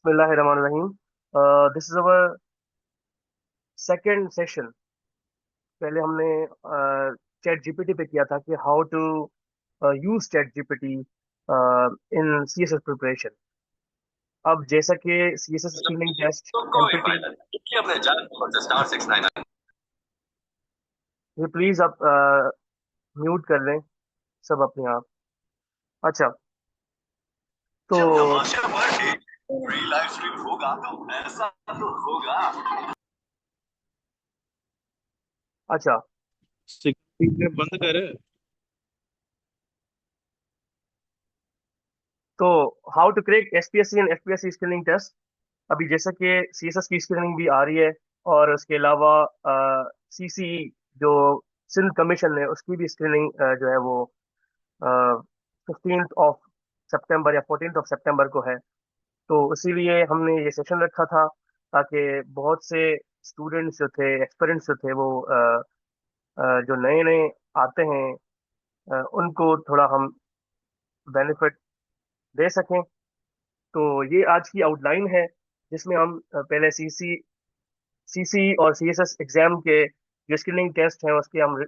बिस्मिल्लाहिर्रहमानिर्रहीम। This is our second session. पहले हमने चैट जीपीटी पे किया था कि how to use chat GPT in CSS preparation. अब जैसा कि सीएसएस स्क्रीनिंग टेस्ट तो कोई एमपीटी, फायदा नहीं, कि अपने जान से स्टार 699। ये प्लीज आप म्यूट कर लें सब अपने आप। अच्छा, तो जब तमाशा पार्टी फ्री लाइव स्ट्रीम होगा तो ऐसा तो होगा। अच्छा, सिक्योरिटी बंद कर। तो how to crack SPSC and FPSC screening test. अभी जैसा कि सीएसएस की स्क्रीनिंग भी आ रही है, और उसके अलावा सीसी जो सिंध कमीशन है उसकी भी स्क्रीनिंग जो है वो 15 ऑफ सितंबर या 14 ऑफ सितंबर को है। तो इसीलिए हमने ये सेशन रखा था ताकि बहुत से स्टूडेंट्स जो थे, एक्सपीरियंस जो थे, वो जो नए नए आते हैं, उनको थोड़ा हम बेनिफिट दे सकें। तो ये आज की आउटलाइन है, जिसमें हम पहले सीसी और सीएसएस एग्जाम के जो स्क्रीनिंग टेस्ट हैं उसके हम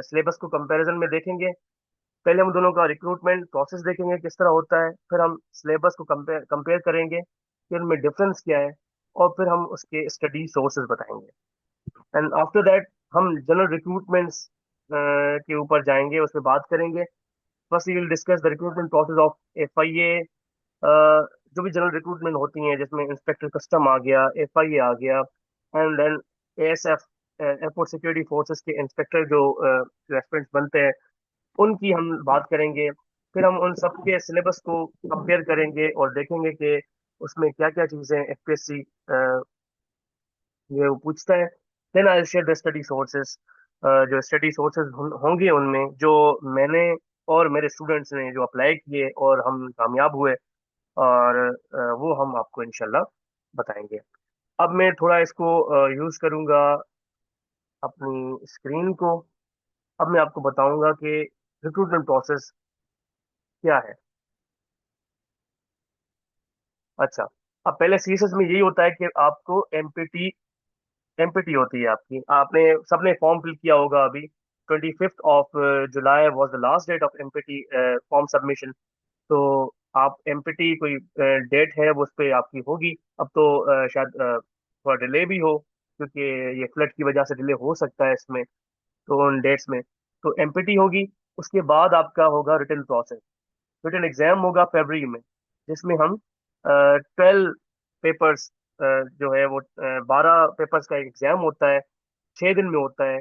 सिलेबस को कंपैरिजन में देखेंगे। पहले हम दोनों का रिक्रूटमेंट प्रोसेस देखेंगे किस तरह होता है, फिर हम सिलेबस को कंपेयर कंपेयर करेंगे कि उनमें डिफरेंस क्या है, और फिर हम उसके स्टडी सोर्सेज बताएंगे। एंड आफ्टर दैट हम जनरल रिक्रूटमेंट्स के ऊपर जाएंगे, उस पर बात करेंगे। First we will discuss the recruitment process of FIA. जो भी जनरल रिक्रूटमेंट होती हैं, जिसमें इंस्पेक्टर कस्टम आ गया, एफआईए आ गया, and then ASF, airport security forces के इंस्पेक्टर जो एस्पिरेंट्स बनते हैं, उनकी हम बात करेंगे। फिर हम उन सब के सिलेबस को कंपेयर करेंगे और देखेंगे कि उसमें क्या क्या चीज़ें एफपीएससी ये वो पूछता है। Then I share the study sources. जो स्टडी सोर्सेज होंगे उनमें जो मैंने और मेरे स्टूडेंट्स ने जो अप्लाई किए और हम कामयाब हुए, और वो हम आपको इंशाल्लाह बताएंगे। अब मैं थोड़ा इसको यूज़ करूँगा अपनी स्क्रीन को। अब मैं आपको बताऊंगा कि रिक्रूटमेंट प्रोसेस क्या है। अच्छा, अब पहले सीएसएस में यही होता है कि आपको एमपीटी एमपीटी होती है आपकी। आपने सबने फॉर्म फिल किया होगा अभी। 25 of July was the last date of MPT form submission. तो आप एमपीटी कोई डेट है वो उस पर आपकी होगी। अब तो शायद थोड़ा डिले भी हो, क्योंकि ये फ्लड की वजह से डिले हो सकता है इसमें, तो उन डेट्स में। तो एमपीटी होगी। उसके बाद आपका होगा रिटन प्रोसेस। रिटन एग्जाम होगा फरवरी में, जिसमें हम 12 पेपर्स जो है वो 12 पेपर्स का एग्जाम होता है। 6 दिन में होता है।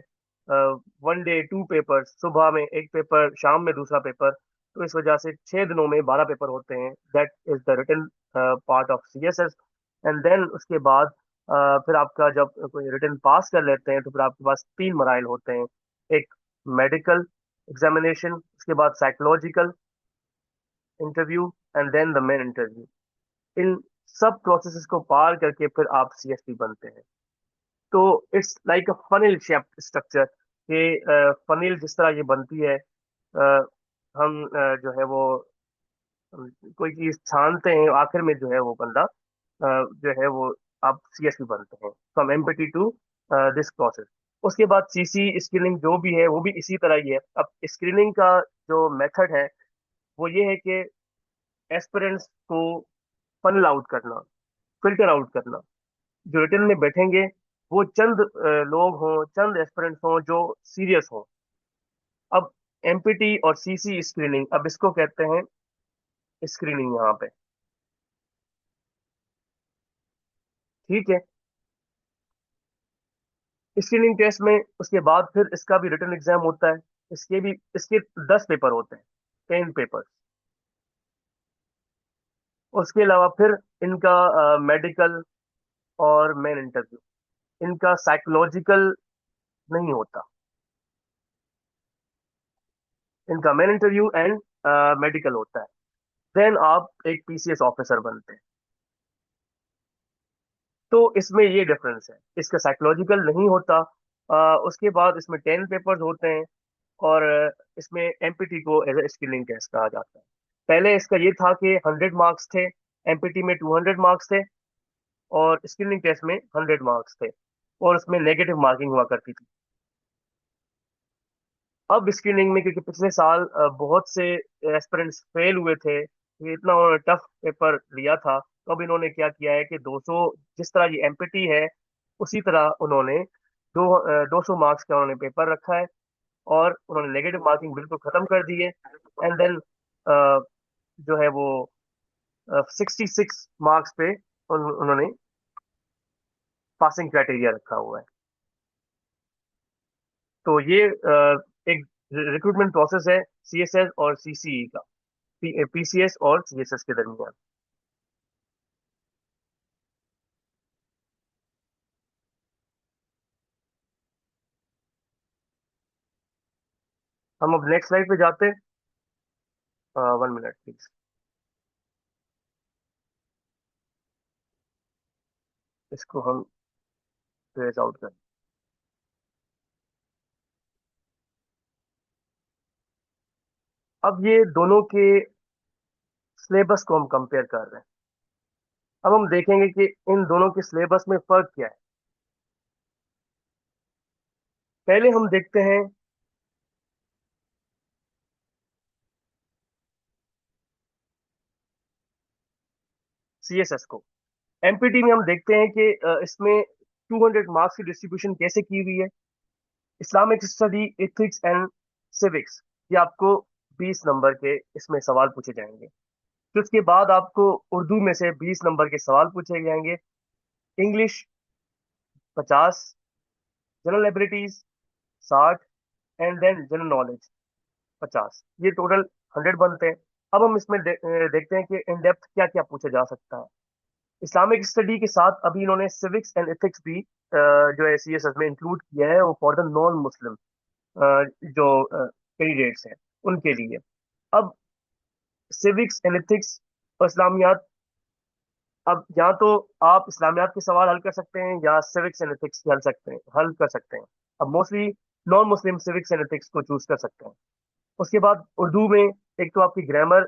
1 डे 2 पेपर, सुबह में एक पेपर, शाम में दूसरा पेपर। तो इस वजह से 6 दिनों में 12 पेपर होते हैं। That is the written part of CSS. And then उसके बाद फिर आपका जब कोई रिटन पास कर लेते हैं तो फिर आपके पास 3 मराइल होते हैं। एक मेडिकल एग्जामिनेशन, उसके बाद psychological interview, and then the main interview. इन सब प्रोसेसेस को पार करके फिर आप सीएसपी बनते हैं। तो it's like a funnel shaped structure कि फनिल जिस तरह ये बनती है, हम जो है वो कोई चीज छानते हैं, आखिर में जो है वो बंदा जो है वो आप सीएसपी बनते हैं, from MPT to this process. उसके बाद सीसी स्क्रीनिंग जो भी है वो भी इसी तरह ही है। अब स्क्रीनिंग का जो मेथड है वो ये है कि एस्पिरेंट्स को फनल आउट करना, फिल्टर आउट करना। जो रिटर्न में बैठेंगे वो चंद लोग हों, चंद एस्पिरेंट्स हों जो सीरियस हों। अब एमपीटी और सीसी स्क्रीनिंग, अब इसको कहते हैं स्क्रीनिंग यहाँ पे। ठीक है, स्क्रीनिंग टेस्ट में उसके बाद फिर इसका भी रिटर्न एग्जाम होता है। इसके 10 पेपर होते हैं, 10 पेपर। उसके अलावा फिर इनका मेडिकल और मेन इंटरव्यू। इनका साइकोलॉजिकल नहीं होता। इनका मेन इंटरव्यू एंड मेडिकल होता है। देन आप एक पीसीएस ऑफिसर बनते हैं। तो इसमें ये डिफरेंस है, इसका साइकोलॉजिकल नहीं होता। उसके बाद इसमें 10 पेपर्स होते हैं, और इसमें एमपीटी को एज ए स्क्रीनिंग टेस्ट कहा जाता है। पहले इसका ये था कि 100 मार्क्स थे, एमपीटी में 200 मार्क्स थे और स्क्रीनिंग टेस्ट में 100 मार्क्स थे, और उसमें नेगेटिव मार्किंग हुआ करती थी। अब स्क्रीनिंग में, क्योंकि पिछले साल बहुत से एस्पिरेंट्स फेल हुए थे, ये इतना उन्होंने टफ पेपर लिया था, तो अब इन्होंने क्या किया है कि 200, जिस तरह ये एमपीटी है उसी तरह उन्होंने 200 मार्क्स का उन्होंने पेपर रखा है, और उन्होंने नेगेटिव मार्किंग बिल्कुल खत्म कर दी है। एंड देन जो है वो 66 मार्क्स पे उन्होंने पासिंग क्राइटेरिया रखा हुआ है। तो ये एक रिक्रूटमेंट प्रोसेस है सीएसएस और सीसीई का, पीसीएस और सीएसएस के दरमियान। हम अब नेक्स्ट स्लाइड पे जाते हैं। 1 मिनट प्लीज, इसको हम ट्रेस आउट करें। अब ये दोनों के सिलेबस को हम कंपेयर कर रहे हैं। अब हम देखेंगे कि इन दोनों के सिलेबस में फर्क क्या है। पहले हम देखते हैं सीएसएस को। एमपीटी में हम देखते हैं कि इसमें 200 मार्क्स की डिस्ट्रीब्यूशन कैसे की हुई है। Islamic study, ethics and civics, ये आपको 20 नंबर के इसमें सवाल पूछे जाएंगे। फिर उसके बाद आपको उर्दू में से 20 नंबर के सवाल पूछे जाएंगे। English 50, general abilities 60, and then general knowledge 50। ये टोटल 100 बनते हैं। अब हम इसमें देखते हैं कि इन डेप्थ क्या क्या पूछा जा सकता है। इस्लामिक स्टडी के साथ अभी इन्होंने सिविक्स एंड एथिक्स भी जो है सीएसएस में इंक्लूड किया है, वो फॉर द नॉन मुस्लिम जो कैंडिडेट्स हैं उनके लिए। अब सिविक्स एंड एथिक्स और इस्लामियात, अब या तो आप इस्लामियात के सवाल हल कर सकते हैं या सिविक्स एंड एथिक्स हल कर सकते हैं। अब mostly non Muslim civics and ethics को चूज कर सकते हैं। उसके बाद उर्दू में एक तो आपकी ग्रामर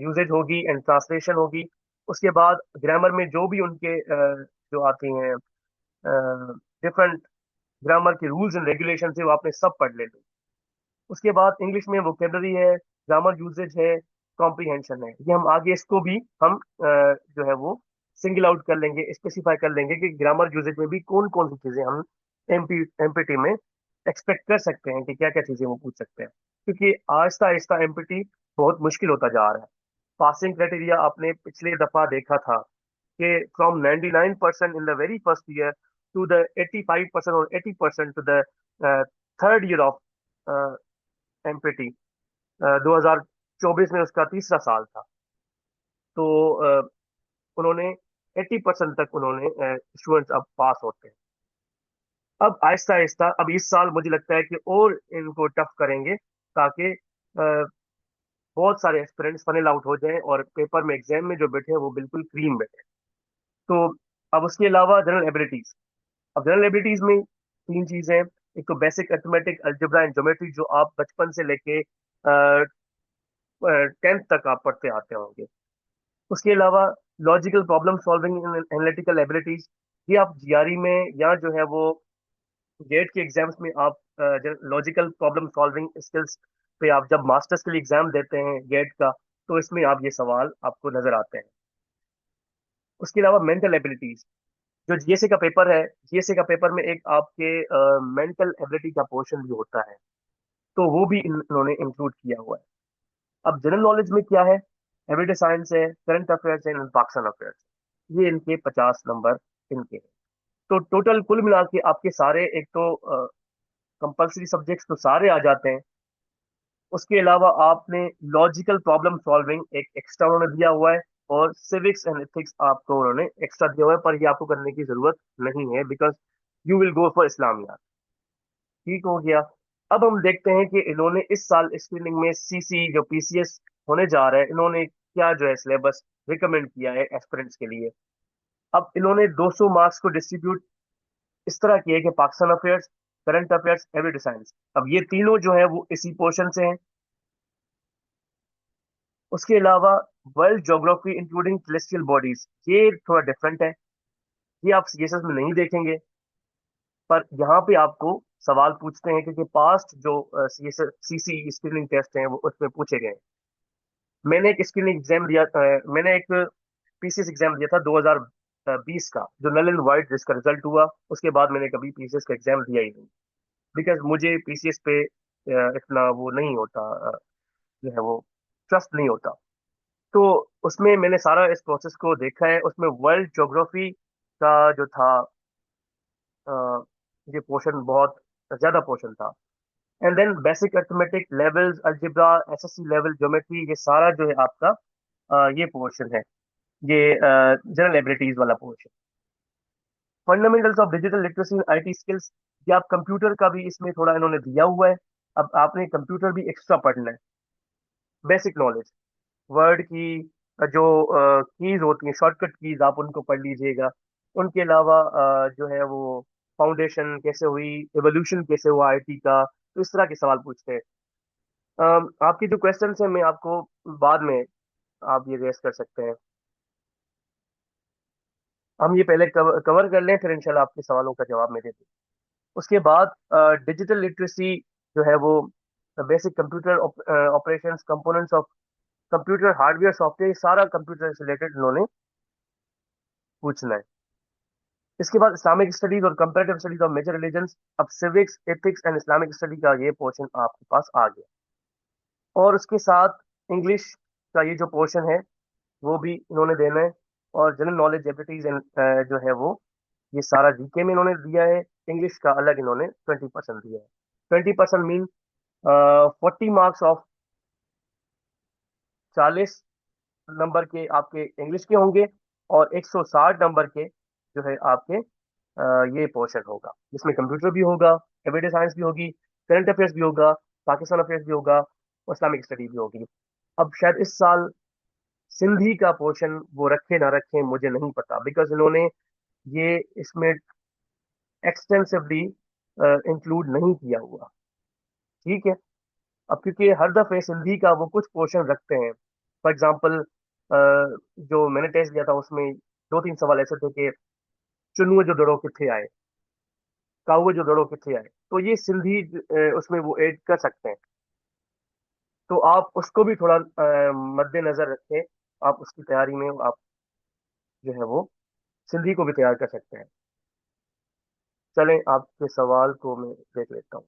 यूजेज होगी एंड ट्रांसलेशन होगी। उसके बाद ग्रामर में जो भी उनके जो आती हैं डिफरेंट ग्रामर के रूल्स एंड रेगुलेशन है, वो आपने सब पढ़ लेने। उसके बाद इंग्लिश में वोकेबलरी है, ग्रामर यूजेज है, कॉम्प्रीहेंशन है। ये हम आगे इसको भी हम जो है वो सिंगल आउट कर लेंगे, स्पेसिफाई कर लेंगे कि ग्रामर यूजेज में भी कौन कौन सी चीजें हम एमपीटी में एक्सपेक्ट कर सकते हैं कि क्या क्या चीजें वो पूछ सकते हैं। क्योंकि आहिस्ता आहिस्ता एमपीटी बहुत मुश्किल होता जा रहा है। पासिंग क्राइटेरिया आपने पिछले दफा देखा था कि from 99% in the very first year to the 85% और 80% to the third year of MPT. 2024 में उसका तीसरा साल था। तो उन्होंने 80% तक उन्होंने स्टूडेंट्स अब पास होते हैं। अब आहिस्ता आहिस्ता अब इस साल मुझे लगता है कि और इनको टफ करेंगे, ताकि बहुत सारे एस्पिरेंट्स फनल आउट हो जाएं और पेपर में एग्जाम में जो बैठे हैं वो बिल्कुल क्लीन बैठे। तो अब उसके अलावा जनरल एबिलिटीज। अब जनरल एबिलिटीज में तीन चीजें हैं। एक तो basic arithmetic, algebra and geometry, जो आप बचपन से लेके 10th तक आप पढ़ते आते होंगे। उसके अलावा logical problem solving, analytical abilities, ये आप जीआरई में या जो है वो गेट के एग्जाम्स में आप लॉजिकल प्रॉब्लम सॉल्विंग स्किल्स पे आप जब मास्टर्स के लिए एग्जाम देते हैं गेट का, तो इसमें आप ये सवाल आपको नजर आते हैं। उसके अलावा मेंटल एबिलिटीज, जो जीएसए का पेपर है, जीएसए का पेपर में एक आपके मेंटल एबिलिटी का पोर्शन भी होता है, तो वो भी इन्होंने इंक्लूड किया हुआ है। अब जनरल नॉलेज में क्या है, एवरीडे साइंस है, करंट अफेयर्स है, पाकिस्तान अफेयर्स, ये इनके 50 नंबर इनके हैं। तो टोटल कुल मिला के आपके सारे, एक तो कंपलसरी सब्जेक्ट्स तो सारे आ जाते हैं। उसके अलावा आपने लॉजिकल प्रॉब्लम सॉल्विंग एक एक्स्ट्रा उन्होंने दिया हुआ है, और सिविक्स एंड एथिक्स आपको उन्होंने एक्स्ट्रा दिया हुआ है, पर ये आपको करने की जरूरत नहीं है, because you will go for Islamia. ठीक हो गया। अब हम देखते हैं कि इन्होंने इस साल स्क्रीनिंग में सीसी जो पीसीएस होने जा रहा है, इन्होंने क्या जो है सिलेबस रिकमेंड किया है एस्पिरेंट्स के लिए। अब इन्होंने 200 मार्क्स को डिस्ट्रीब्यूट इस तरह किया है कि Pakistan affairs, current affairs, everyday science, अब ये तीनों जो है वो इसी पोर्शन से हैं। उसके अलावा world geography including celestial bodies, ये थोड़ा डिफरेंट है। ये आप सीएसएस में नहीं देखेंगे, पर यहाँ पे आपको सवाल पूछते हैं क्योंकि पास्ट जो सीएसएस सीसी स्क्रीनिंग टेस्ट हैं वो उसमें पूछे गए हैं। मैंने एक स्क्रीनिंग एग्जाम दिया, मैंने एक पीसीएस एग्जाम दिया था 2020 का, जो नल एंड वाइट जिसका रिजल्ट हुआ। उसके बाद मैंने कभी पीसीएस का एग्जाम दिया ही नहीं, बिकॉज मुझे पीसीएस पे इतना वो नहीं होता, जो है वो ट्रस्ट नहीं होता। तो उसमें मैंने सारा इस प्रोसेस को देखा है। उसमें वर्ल्ड ज्योग्राफी का जो था, अ, ये पोर्शन बहुत ज्यादा पोर्शन था। And then basic arithmetic levels, algebra, SSC level geometry, ये सारा जो है आपका ये पोर्शन है, ये जनरल एबिलिटीज वाला portion. Fundamentals of digital literacy, IT skills, ये आप कंप्यूटर का भी इसमें थोड़ा इन्होंने दिया हुआ है। अब आपने कंप्यूटर भी एक्स्ट्रा पढ़ना है। बेसिक नॉलेज, वर्ड की जो कीज होती हैं, शॉर्टकट कीज, आप उनको पढ़ लीजिएगा। उनके अलावा जो है वो फाउंडेशन कैसे हुई, एवोल्यूशन कैसे हुआ आईटी का, तो इस तरह के सवाल पूछते हैं। आपके जो क्वेश्चन है मैं आपको बाद में आप ये रेस कर सकते हैं। हम ये पहले कवर कर लें, फिर इंशाल्लाह आपके सवालों का जवाब मैं देते हैं। उसके बाद डिजिटल लिटरेसी जो है वो basic computer operations, components of computer, hardware, software, सारा कंप्यूटर से रिलेटेड इन्होंने पूछना है। इसके बाद इस्लामिक स्टडीज और comparative studies of major religions. अब civics, ethics and Islamic study का ये पोर्शन आपके पास आ गया। और उसके साथ इंग्लिश का ये जो पोर्शन है वो भी इन्होंने देना है। और जनरल नॉलेज, एबिलिटीज एंड जो है वो ये सारा जीके में इन्होंने दिया है। इंग्लिश का अलग इन्होंने 20% दिया है। 20% मीन 40 मार्क्स ऑफ 40 नंबर के आपके इंग्लिश के होंगे, और 160 नंबर के जो है आपके ये पोर्शन होगा, जिसमें कंप्यूटर भी होगा, एवरीडे साइंस भी होगी, करंट अफेयर्स भी होगा, पाकिस्तान अफेयर्स भी होगा, और इस्लामिक स्टडी भी होगी। अब शायद इस साल सिंधी का पोर्शन वो रखे ना रखें मुझे नहीं पता, बिकॉज इन्होंने ये इसमें एक्सटेंसिवली इंक्लूड नहीं किया हुआ। ठीक है। अब क्योंकि हर दफे सिंधी का वो कुछ पोर्शन रखते हैं। फॉर एग्जाम्पल, जो मैंने टेस्ट दिया था उसमें दो तीन सवाल ऐसे थे कि चुनुए जो दड़ो किथे आए, काउए जो दड़ो किथे आए, तो ये सिंधी उसमें वो ऐड कर सकते हैं। तो आप उसको भी थोड़ा मद्देनजर रखें। आप उसकी तैयारी में आप जो है वो सिंधी को भी तैयार कर सकते हैं। चलें आपके सवाल को मैं देख लेता हूँ।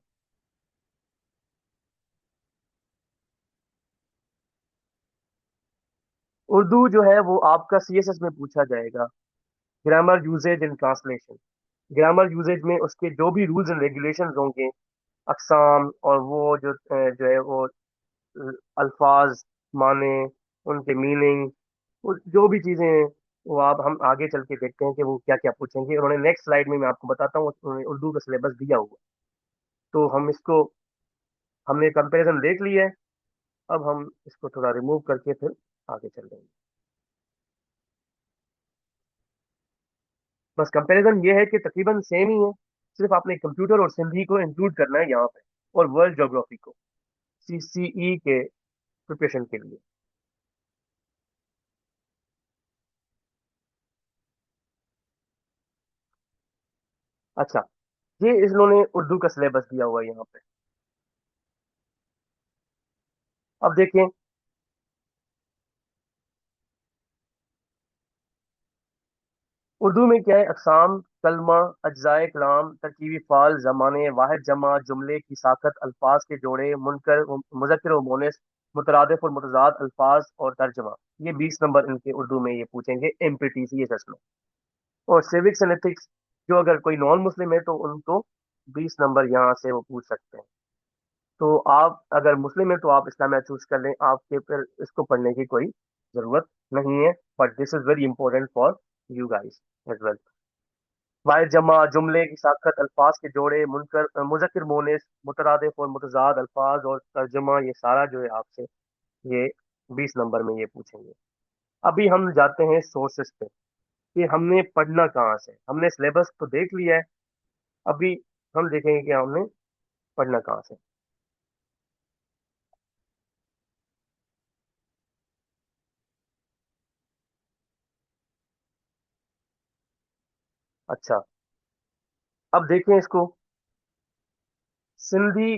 उर्दू जो है वो आपका सीएसएस में पूछा जाएगा। Grammar, usage and translation. Grammar usage में उसके जो भी रूल्स एंड रेगुलेशंस होंगे, अकसाम, और वो जो है वो अल्फाज, माने, उनके मीनिंग, वो जो भी चीजें हैं, वो आप हम आगे चल के देखते हैं कि वो क्या क्या पूछेंगे। उन्होंने नेक्स्ट स्लाइड में मैं आपको बताता हूँ, उन्होंने उर्दू का सिलेबस दिया हुआ। तो हम इसको, हमने कंपैरिजन देख लिया है। अब हम इसको थोड़ा रिमूव करके फिर आगे चल रहे हैं। बस कंपैरिजन ये है कि तकरीबन सेम ही है, सिर्फ आपने कंप्यूटर और सिंधी को इंक्लूड करना है यहाँ पे, और वर्ल्ड ज्योग्राफी को सीसीई के प्रिपरेशन के लिए। अच्छा, ये इन्होंने उर्दू का सिलेबस दिया हुआ है यहाँ पे। अब देखें, उर्दू में क्या है। अकसाम, कलमा, अज्जाए कलाम, तरकीबी फाल, जमाने, वाहिद जमा, जुमले की साखत, अल्फाज के जोड़े, मुनकर, मुज़क्किर व मोनस, मुतरादिफ और मुतजाद अल्फाज और तर्जमा। ये 20 नंबर इनके उर्दू में ये पूछेंगे एमपीटी सीएसएस में। और सिविक्स एंड एथिक्स, जो अगर कोई नॉन मुस्लिम है तो उनको 20 नंबर यहाँ से वो पूछ सकते हैं। तो आप अगर मुस्लिम है तो आप इस्लामिया चूज कर लें, आपके फिर इसको पढ़ने की कोई जरूरत नहीं है। But this is very important for you guys as well. वाहिद जमा, जुमले की साखत, अल्फाज के जोड़े, मुनकर, मुज़क्किर मोनिस, मुतरादिफ और मुतजाद अल्फाज और तर्जुमा, ये सारा जो है आपसे ये 20 नंबर में ये पूछेंगे। अभी हम जाते हैं सोर्सेस पे कि हमने पढ़ना कहाँ से। हमने सिलेबस तो देख लिया है, अभी हम देखेंगे कि हमने पढ़ना कहाँ से। अच्छा, अब देखें इसको। सिंधी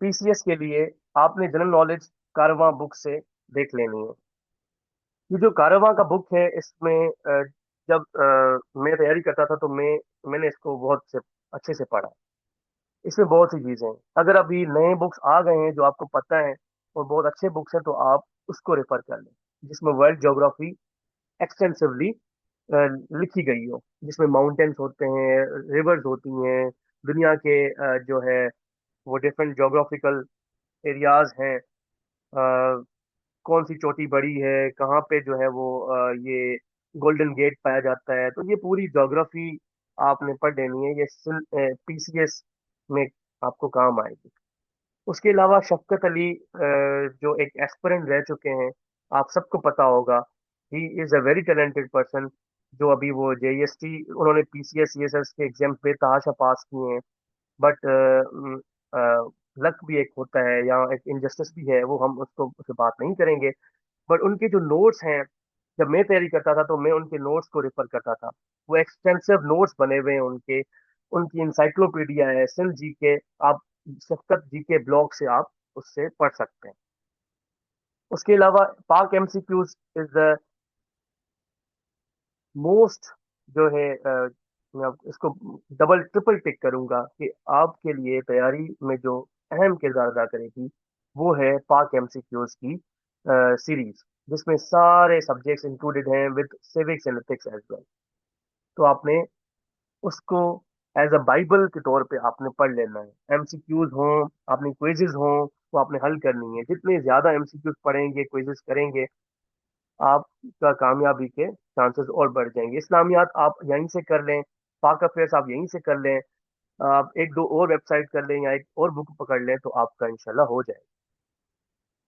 पीसीएस के लिए आपने जनरल नॉलेज कारवां बुक से देख लेनी है। ये जो कारवां का बुक है, इसमें जब मैं तैयारी करता था तो मैंने इसको बहुत से अच्छे से पढ़ा। इसमें बहुत सी चीजें हैं। अगर अभी नए बुक्स आ गए हैं जो आपको पता है और बहुत अच्छे बुक्स हैं, तो आप उसको रेफर कर लें, जिसमें वर्ल्ड ज्योग्राफी एक्सटेंसिवली लिखी गई हो, जिसमें माउंटेन्स होते हैं, रिवर्स होती हैं, दुनिया के जो है वो डिफरेंट ज्योग्राफिकल एरियाज हैं, कौन सी चोटी बड़ी है, कहाँ पे जो है वो ये गोल्डन गेट पाया जाता है। तो ये पूरी ज्योग्राफी आपने पढ़ लेनी है, पीसीएस में आपको काम आएगी। उसके अलावा शफकत अली जो एक एस्पिरेंट रह चुके हैं, आप सबको पता होगा, he is a very talented person. जो अभी वो जेईएसटी उन्होंने पीसीएस सीएसएस के एग्जाम बेतहाशा पास किए हैं, बट लक भी एक होता है या एक इनजस्टिस भी है, वो हम उसको उससे बात नहीं करेंगे। बट उनके जो नोट्स हैं, जब मैं तैयारी करता था तो मैं उनके नोट्स को रेफर करता था। वो एक्सटेंसिव नोट्स बने हुए हैं उनके, उनकी इंसाइक्लोपीडिया है सिंध जी के। आप शफकत जी के ब्लॉग से आप उससे पढ़ सकते हैं। उसके अलावा पाक एमसीक्यूज इज द मोस्ट जो है मैं इसको डबल ट्रिपल टिक करूंगा कि आपके लिए तैयारी में जो अहम किरदार अदा करेगी, वो है पाक एमसीक्यूज की सीरीज, जिसमें सारे सब्जेक्ट्स इंक्लूडेड हैं with civics and ethics as well. तो आपने उसको एज अ बाइबल के तौर पे आपने पढ़ लेना है। एमसीक्यूज हों, अपनी क्विजेज हों, वो आपने हल करनी है। जितने ज्यादा एमसीक्यूज पढ़ेंगे, क्विजेज करेंगे, आपका कामयाबी के चांसेस और बढ़ जाएंगे। इस्लामियात आप यहीं से कर लें, पाक अफेयर्स आप यहीं से कर लें, आप एक दो और वेबसाइट कर लें या एक और बुक पकड़ लें, तो आपका इंशाल्लाह हो जाएगा।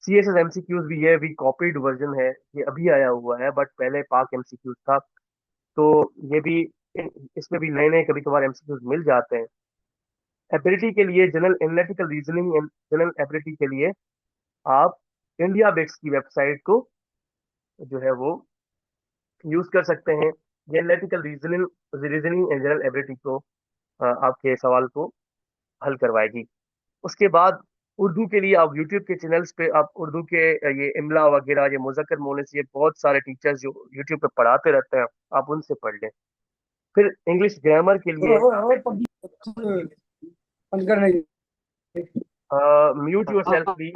सीएसएस एमसीक्यूज भी है, भी कॉपीड वर्जन है, ये अभी आया हुआ है, बट पहले पाक एमसीक्यूज था। तो ये भी इसमें भी नए नए कभी कभार एमसीक्यूज मिल जाते हैं। एबिलिटी के लिए, general analytical reasoning and general ability के लिए आप इंडिया बिट्स की वेबसाइट को जो है वो यूज कर सकते हैं। ये analytical reasoning reasoning and general ability को आपके सवाल को हल करवाएगी। उसके बाद उर्दू के लिए आप यूट्यूब के चैनल्स पे आप उर्दू के ये इमला वगैरह, ये मुज़क्कर मोनस, ये बहुत सारे टीचर्स जो यूट्यूब पे पढ़ाते रहते हैं, आप उनसे पढ़ लें। फिर इंग्लिश ग्रामर के लिए mute your self please.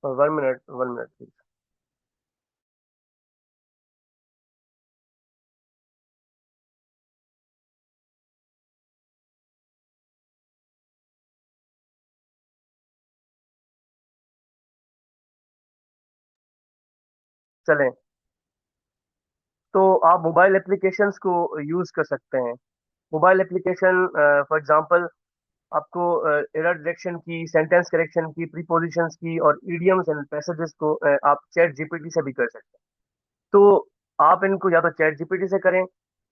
One minute, one minute please. चलें, तो आप मोबाइल एप्लीकेशंस को यूज कर सकते हैं। मोबाइल एप्लीकेशन फॉर एग्जांपल आपको एरर डिटेक्शन की, सेंटेंस करेक्शन की, प्रीपोजिशंस की और इडियम्स एंड पैसेजेस को आप चैट जीपीटी से भी कर सकते हैं। तो आप इनको या तो चैट जीपीटी से करें,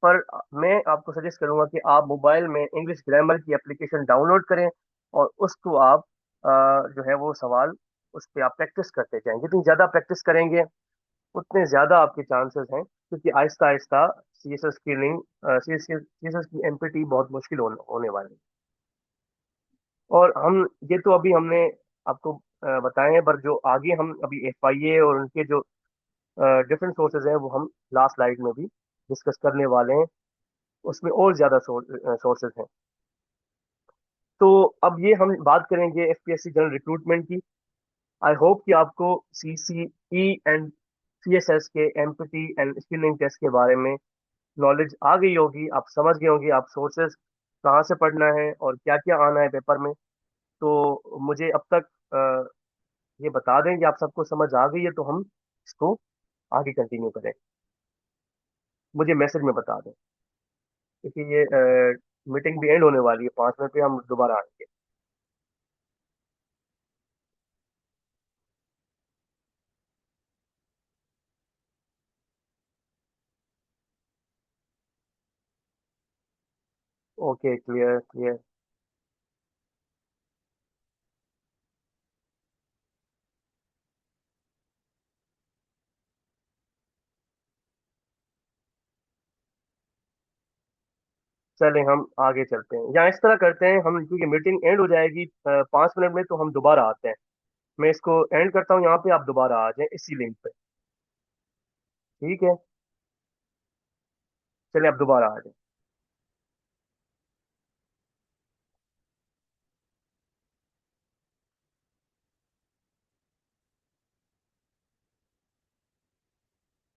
पर मैं आपको सजेस्ट करूंगा कि आप मोबाइल में इंग्लिश ग्रामर की एप्लीकेशन डाउनलोड करें और उसको आप जो है वो सवाल उस पर आप प्रैक्टिस करते जाएं। जितनी ज़्यादा प्रैक्टिस करेंगे, उतने ज़्यादा आपके चांसेस हैं, क्योंकि आहिस्ता आहिस्ता सीएसएस की लिंक सीएसएस की एमपीटी बहुत मुश्किल होने वाली है। और हम ये तो अभी हमने आपको बताए हैं, पर जो आगे हम अभी एफआईए और उनके जो डिफरेंट सोर्सेज हैं, वो हम लास्ट स्लाइड में भी डिस्कस करने वाले हैं। उसमें और ज़्यादा सोर्सेज हैं। तो अब ये हम बात करेंगे एफपीएससी जनरल रिक्रूटमेंट की। आई होप कि आपको सीसीई एंड सीएसएस के एमपीटी एंड स्क्रीनिंग टेस्ट के बारे में नॉलेज आ गई होगी, आप समझ गए होंगे आप सोर्सेज कहाँ से पढ़ना है और क्या क्या आना है पेपर में। तो मुझे अब तक ये बता दें कि आप सबको समझ आ गई है, तो हम इसको आगे कंटिन्यू करें। मुझे मैसेज में बता दें। क्योंकि ये मीटिंग भी एंड होने वाली है, 5 मिनट पे हम दोबारा आएंगे। Okay, clear clear. चलें हम आगे चलते हैं, या इस तरह करते हैं हम, क्योंकि मीटिंग एंड हो जाएगी 5 मिनट में, तो हम दोबारा आते हैं। मैं इसको एंड करता हूँ यहाँ पे, आप दोबारा आ जाएं इसी लिंक पे। ठीक है, चलिए आप दोबारा आ जाएं।